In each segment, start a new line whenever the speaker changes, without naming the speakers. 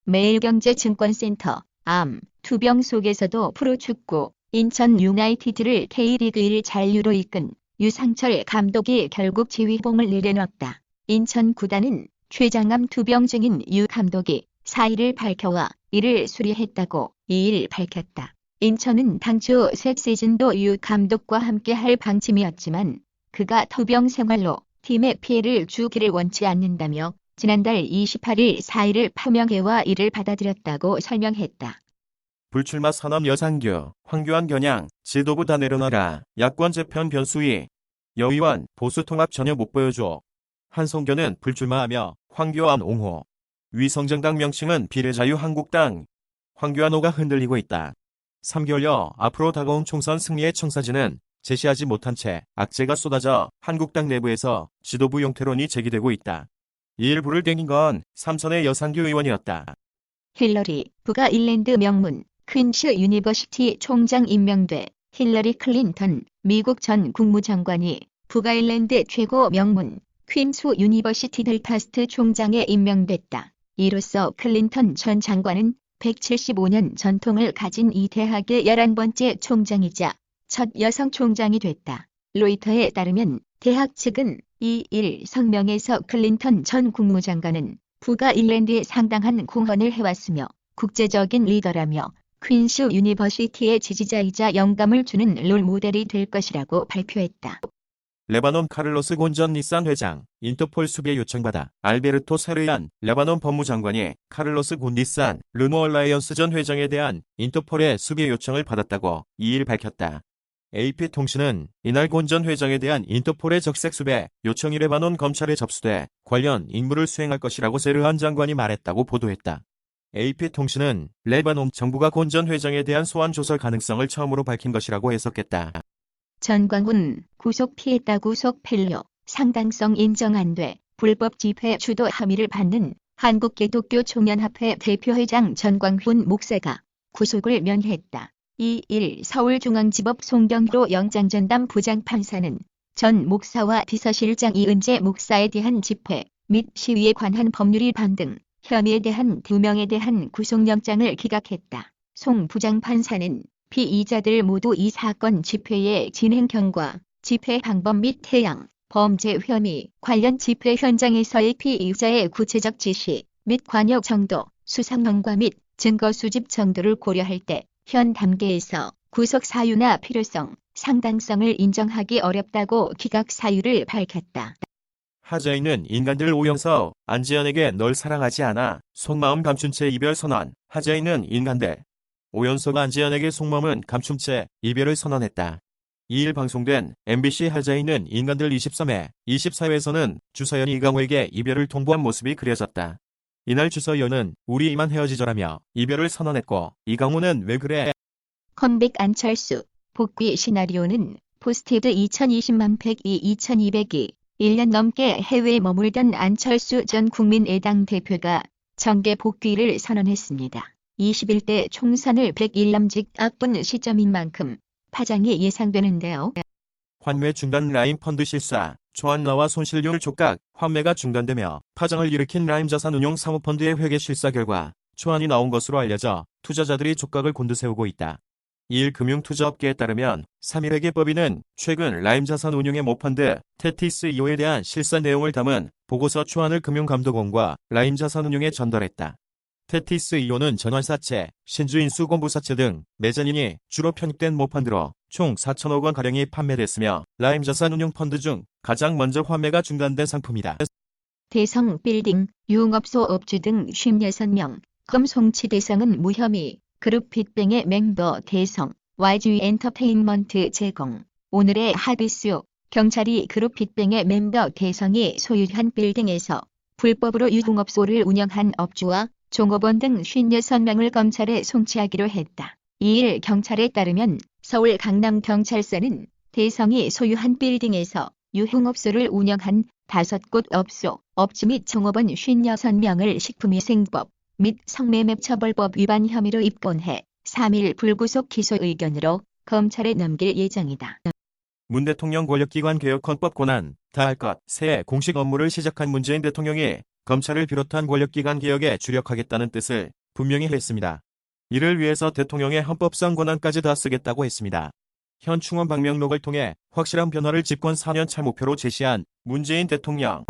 매일경제증권센터, 투병 속에서도 프로축구, 인천 유나이티드를 K리그 1 잔류로 이끈 유상철 감독이 결국 지휘봉을 내려놨다. 인천 구단은 췌장암 투병 중인 유 감독이 사의를 밝혀와 이를 수리했다고 2일 밝혔다. 인천은 당초 새 시즌도 유 감독과 함께할 방침이었지만 그가 투병 생활로 팀에 피해를 주기를 원치 않는다며 지난달 28일 사의를 표명해와 이를 받아들였다고 설명했다.
불출마 선언 여상규, 황교안 겨냥, 지도부 다 내려놔라, 야권 재편 변수위. 여의원, 보수 통합 전혀 못 보여줘. 한송교는 불출마하며 황교안 옹호. 위성정당 명칭은 비례자유한국당. 황교안호가 흔들리고 있다. 3개월여 앞으로 다가온 총선 승리의 청사진은 제시하지 못한 채 악재가 쏟아져 한국당 내부에서 지도부 용태론이 제기되고 있다. 이일 불을 땡긴 건 삼선의 여상규 의원이었다.
힐러리, 북아일랜드 명문 퀸스 유니버시티 총장 임명돼 힐러리 클린턴 미국 전 국무장관이 북아일랜드 최고 명문 퀸스 유니버시티 델카스트 총장에 임명됐다. 이로써 클린턴 전 장관은 175년 전통을 가진 이 대학의 11번째 총장이자 첫 여성 총장이 됐다. 로이터에 따르면 대학 측은 2일 성명에서 클린턴 전 국무장관은 북아일랜드에 상당한 공헌을 해왔으며 국제적인 리더라며 퀸스 유니버시티의 지지자이자 영감을 주는 롤 모델이 될 것이라고 발표했다.
레바논 카를로스 곤 전 닛산 회장, 인터폴 수배 요청받아 알베르토 세르얀 레바논 법무장관이 카를로스 곤 닛산 르노 얼라이언스 전 회장에 대한 인터폴의 수배 요청을 받았다고 2일 밝혔다. AP통신은 이날 곤 전 회장에 대한 인터폴의 적색 수배 요청이 레바논 검찰에 접수돼 관련 임무를 수행할 것이라고 세르얀 장관이 말했다고 보도했다. AP통신은 레바논 정부가 곤 전 회장에 대한 소환 조설 가능성을 처음으로 밝힌 것이라고 해석했다.
전광훈 구속 피했다 구속 펠료 상당성 인정 안 돼 불법 집회 주도 혐의를 받는 한국기독교 총연합회 대표회장 전광훈 목사가 구속을 면했다. 2일 서울중앙지법 송경호 영장전담 부장판사는 전 목사와 비서실장 이은재 목사에 대한 집회 및 시위에 관한 법률 위반 등 혐의에 대한 2명에 대한 구속영장을 기각했다. 송 부장판사는 피의자들 모두 이 사건 집회의 진행 경과, 집회 방법 및 태양, 범죄 혐의, 관련 집회 현장에서의 피의자의 구체적 지시 및 관여 정도, 수사 경과 및 증거 수집 정도를 고려할 때 현 단계에서 구속 사유나 필요성, 상당성을 인정하기 어렵다고 기각 사유를 밝혔다.
하자인은 인간들 오영서, 안지연에게 널 사랑하지 않아, 속마음 감춘 채 이별 선언. 하자인은 인간들 오연서가 안지연에게 속마음은 감춘 채 이별을 선언했다. 2일 방송된 MBC 하자인은 인간들 23회, 24회에서는 주서연이 이강호에게 이별을 통보한 모습이 그려졌다. 이날 주서연은 우리 이만 헤어지자라며 이별을 선언했고 이강호는 왜 그래?
컴백 안철수, 복귀 시나리오는 포스티드 2020만 102 2202 1년 넘게 해외에 머물던 안철수 전 국민의당 대표가 정계 복귀를 선언했습니다. 21대 총선을 101남짓 앞둔 시점인 만큼 파장이 예상되는데요.
환매 중단 라임 펀드 실사, 초안나와 손실률 촉각, 환매가 중단되며 파장을 일으킨 라임 자산운용 사모펀드의 회계 실사 결과 초안이 나온 것으로 알려져 투자자들이 촉각을 곤두세우고 있다. 2일 금융투자업계에 따르면 3일 회계법인은 최근 라임 자산운용의 모펀드 테티스 2호에 대한 실사 내용을 담은 보고서 초안을 금융감독원과 라임 자산운용에 전달했다. 테티스 2호는 전환사채, 신주인수 공부사채 등 메자닌이 주로 편입된 모펀드로 총 4천억 원가량이 판매됐으며 라임 자산운용 펀드 중 가장 먼저 환매가 중단된 상품이다.
대성 빌딩, 유흥업소 업주 등 56명, 검송치 대성은 무혐의, 그룹 빅뱅의 멤버 대성, YG 엔터테인먼트 제공. 오늘의 핫이슈, 경찰이 그룹 빅뱅의 멤버 대성이 소유한 빌딩에서 불법으로 유흥업소를 운영한 업주와 종업원 등 56명을 검찰에 송치하기로 했다. 2일 경찰에 따르면 서울 강남경찰서는 대성이 소유한 빌딩에서 유흥업소를 운영한 5곳 업소, 업주 및 종업원 56명을 식품위생법 및 성매매처벌법 위반 혐의로 입건해 3일 불구속 기소 의견으로 검찰에 넘길 예정이다.
문 대통령 권력기관 개혁 헌법 권한 다할 것 새 공식 업무를 시작한 문재인 대통령이 검찰을 비롯한 권력기관 개혁에 주력하겠다는 뜻을 분명히 했습니다. 이를 위해서 대통령의 헌법상 권한까지 다 쓰겠다고 했습니다. 현 충원 방명록을 통해 확실한 변화를 집권 4년차 목표로 제시한 문재인 대통령.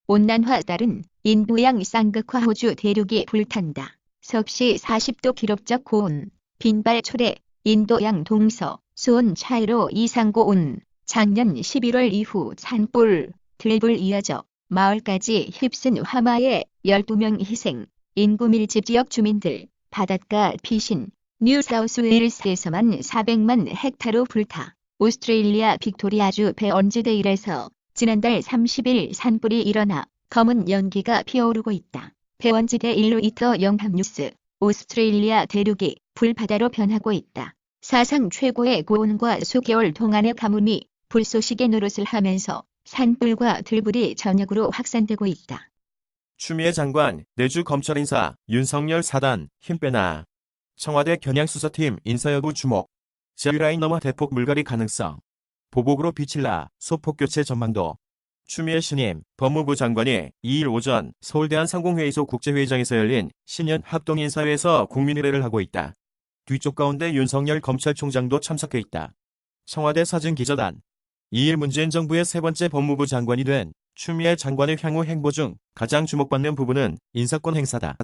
온난화 따른 인도양 쌍극화 호주 대륙이 불탄다. 섭씨 40도 기록적 고온, 빈발 초래, 인도양 동서, 수온 차이로 이상 고온, 작년 11월 이후 산불, 들불 이어져 마을까지 휩쓴 화마에 12명 희생, 인구 밀집 지역 주민들, 바닷가 피신, 뉴사우스웨일스에서만 400만 헥타로 불타, 오스트레일리아 빅토리아주 배원지대일에서 지난달 30일 산불이 일어나 검은 연기가 피어오르고 있다. 배원지대 일로 이터 영합뉴스, 오스트레일리아 대륙이 불바다로 변하고 있다. 사상 최고의 고온과 수개월 동안의 가뭄이 불쏘시개 노릇을 하면서 산불과 들불이 전역으로 확산되고 있다.
추미애 장관, 내주 검찰 인사, 윤석열 사단, 힘 빼나. 청와대 겨냥수사팀 인사 여부 주목. 제휴라인 넘어 대폭 물갈이 가능성. 보복으로 빛을 나, 소폭 교체 전망도. 추미애 신임 법무부 장관이 2일 오전 서울대한 상공회의소 국제회의장에서 열린 신년 합동인사회에서 국민의례를 하고 있다. 뒤쪽 가운데 윤석열 검찰총장도 참석해 있다. 청와대 사진기자단. 2일 문재인 정부의 세 번째 법무부 장관이 된 추미애 장관의 향후 행보 중 가장 주목받는 부분은 인사권 행사다.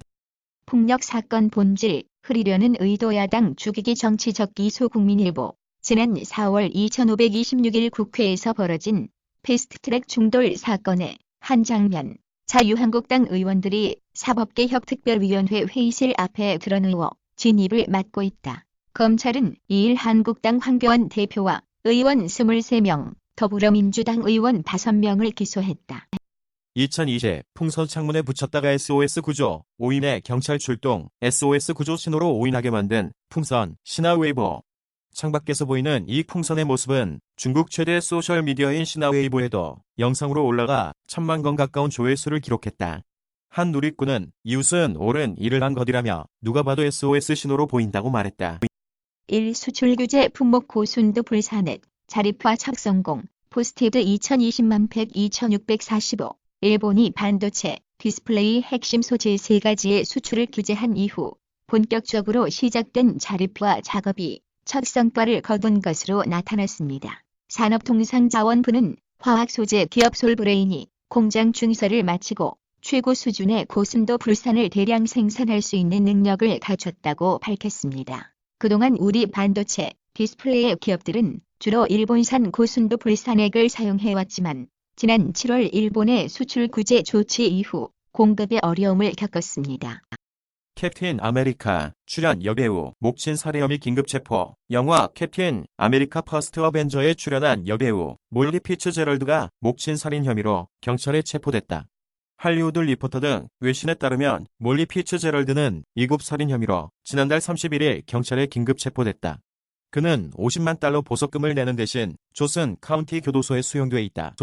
폭력 사건 본질, 흐리려는 의도 야당 죽이기 정치적 기소 국민일보. 지난 4월 2526일 국회에서 벌어진 패스트트랙 중돌 사건의 한 장면. 자유한국당 의원들이 사법개혁특별위원회 회의실 앞에 드러누워 진입을 막고 있다. 검찰은 2일 한국당 황교안 대표와 의원 23명, 더불어민주당 의원 5명을 기소했다.
2020 풍선 창문에 붙였다가 SOS 구조, 오인의 경찰 출동, SOS 구조 신호로 오인하게 만든 풍선, 신화웨이보. 창밖에서 보이는 이 풍선의 모습은 중국 최대 소셜미디어인 신화웨이보에도 영상으로 올라가 1000만 건 가까운 조회수를 기록했다. 한 누리꾼은 이웃은 옳은 일을 한 것이라며 누가 봐도 SOS 신호로 보인다고 말했다.
1. 수출 규제 품목 고순도 불사넷, 자립화 척성공, 포스티드 2020만 100 2645. 일본이 반도체, 디스플레이 핵심 소재 3가지의 수출을 규제한 이후 본격적으로 시작된 자립화 작업이 첫 성과를 거둔 것으로 나타났습니다. 산업통상자원부는 화학소재 기업 솔브레인이 공장 증설을 마치고 최고 수준의 고순도 불산을 대량 생산할 수 있는 능력을 갖췄다고 밝혔습니다. 그동안 우리 반도체, 디스플레이 기업들은 주로 일본산 고순도 불산액을 사용해왔지만 지난 7월 일본의 수출 규제 조치 이후 공급에 어려움을 겪었습니다.
캡틴 아메리카 출연 여배우 목친 살해 혐의 긴급 체포. 영화 캡틴 아메리카 퍼스트 어벤져에 출연한 여배우 몰리 피츠제럴드가 목친 살인 혐의로 경찰에 체포됐다. 할리우드 리포터 등 외신에 따르면 몰리 피츠제럴드는 2급 살인 혐의로 지난달 31일 경찰에 긴급 체포됐다. 그는 50만 달러 보석금을 내는 대신 조슨 카운티 교도소에 수용돼 있다.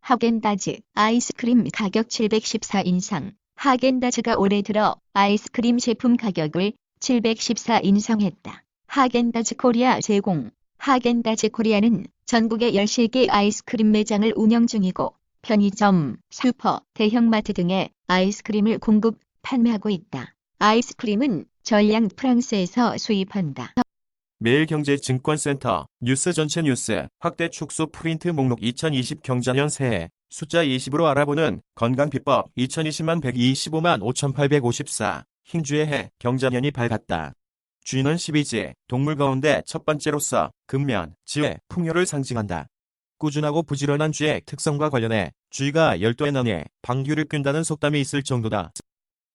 하겐다즈 아이스크림 가격 714 인상. 하겐다즈가 올해 들어 아이스크림 제품 가격을 714 인상했다. 하겐다즈 코리아 제공. 하겐다즈 코리아는 전국에 13개 아이스크림 매장을 운영 중이고 편의점, 슈퍼, 대형마트 등의 아이스크림을 공급, 판매하고 있다. 아이스크림은 전량 프랑스에서 수입한다.
매일경제증권센터 뉴스 전체 뉴스 확대 축소 프린트 목록 2020 경자년 새해 숫자 20으로 알아보는 건강비법 2020만 125만 5854 흰주의 해 경자년이 밝았다. 쥐는 12지 동물 가운데 첫 번째로서 근면, 지혜, 풍요를 상징한다. 꾸준하고 부지런한 쥐의 특성과 관련해 쥐가 열도에 나뉘어 방귀를 꾼다는 속담이 있을 정도다.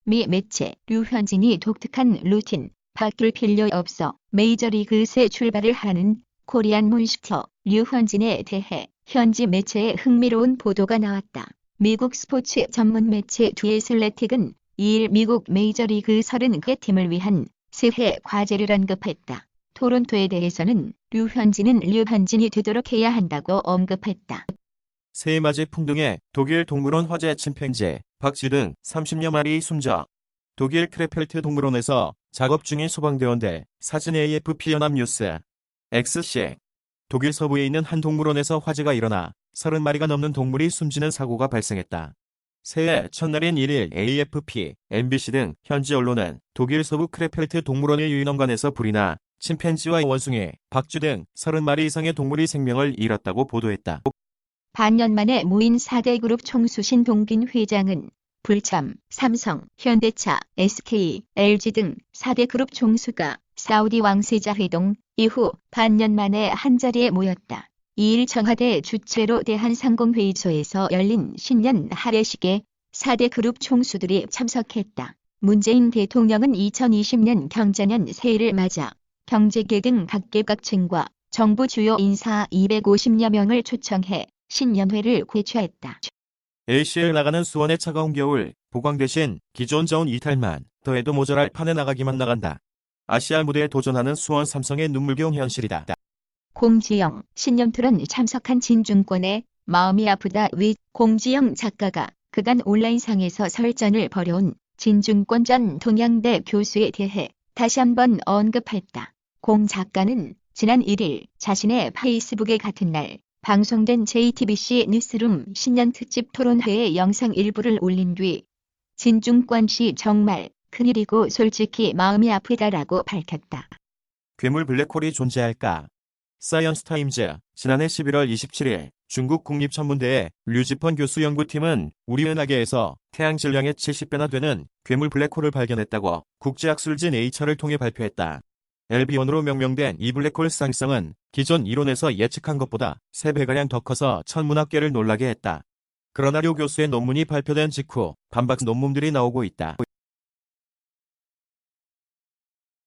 미 매체 류현진이 독특한 루틴. 바뀔 필요 없어 메이저리그 새 출발을 하는 코리안 몬스터 류현진에 대해 현지 매체에 흥미로운 보도가 나왔다. 미국 스포츠 전문 매체 디 애슬레틱은 2일 미국 메이저리그 30개 팀을 위한 새해 과제를 언급했다. 토론토에 대해서는 류현진이 되도록 해야 한다고 언급했다.
새해맞이 풍등에 독일 동물원 화재 침팬지, 박쥐 등 30여 마리 숨져. 독일 크레펠트 동물원에서 작업 중인 소방대원들 사진 AFP 연합뉴스. XC. 독일 서부에 있는 한 동물원에서 화재가 일어나 30마리가 넘는 동물이 숨지는 사고가 발생했다. 새해 첫날인 1일 AFP, MBC 등 현지 언론은 독일 서부 크레펠트 동물원의 유인원관에서 불이 나 침팬지와 원숭이, 박쥐 등 30마리 이상의 동물이 생명을 잃었다고 보도했다.
반년 만에 모인 4대 그룹 총수 신동빈 회장은 불참, 삼성, 현대차, SK, LG 등 4대 그룹 총수가 사우디 왕세자 회동 이후 반년 만에 한자리에 모였다. 2일 청와대 주최로 대한상공회의소에서 열린 신년 할애식에 4대 그룹 총수들이 참석했다. 문재인 대통령은 2020년 경자년 새해를 맞아 경제계 등 각계각층과 정부 주요 인사 250여 명을 초청해 신년회를 개최했다.
ACL 나가는 수원의 차가운 겨울, 보강 대신 기존 저온 이탈만 더해도 모자랄 판에 나가기만 나간다. 아시아 무대에 도전하는 수원 삼성의 눈물겨운 현실이다.
공지영, 신년토론 참석한 진중권의 마음이 아프다 윗 공지영 작가가 그간 온라인상에서 설전을 벌여온 진중권 전 동양대 교수에 대해 다시 한번 언급했다. 공 작가는 지난 1일 자신의 페이스북에 같은 날 방송된 JTBC 뉴스룸 신년 특집 토론회의 영상 일부를 올린 뒤 진중권 씨 정말 큰일이고 솔직히 마음이 아프다라고 밝혔다.
괴물 블랙홀이 존재할까? 사이언스타임즈, 지난해 11월 27일 중국 국립천문대의 류지펀 교수 연구팀은 우리 은하계에서 태양 질량의 70배나 되는 괴물 블랙홀을 발견했다고 국제학술지 네이처를 통해 발표했다. LB1으로 명명된 이 블랙홀 쌍성은 기존 이론에서 예측한 것보다 3배가량 더 커서 천문학계를 놀라게 했다. 그러나 류 교수의 논문이 발표된 직후 반박 논문들이 나오고 있다.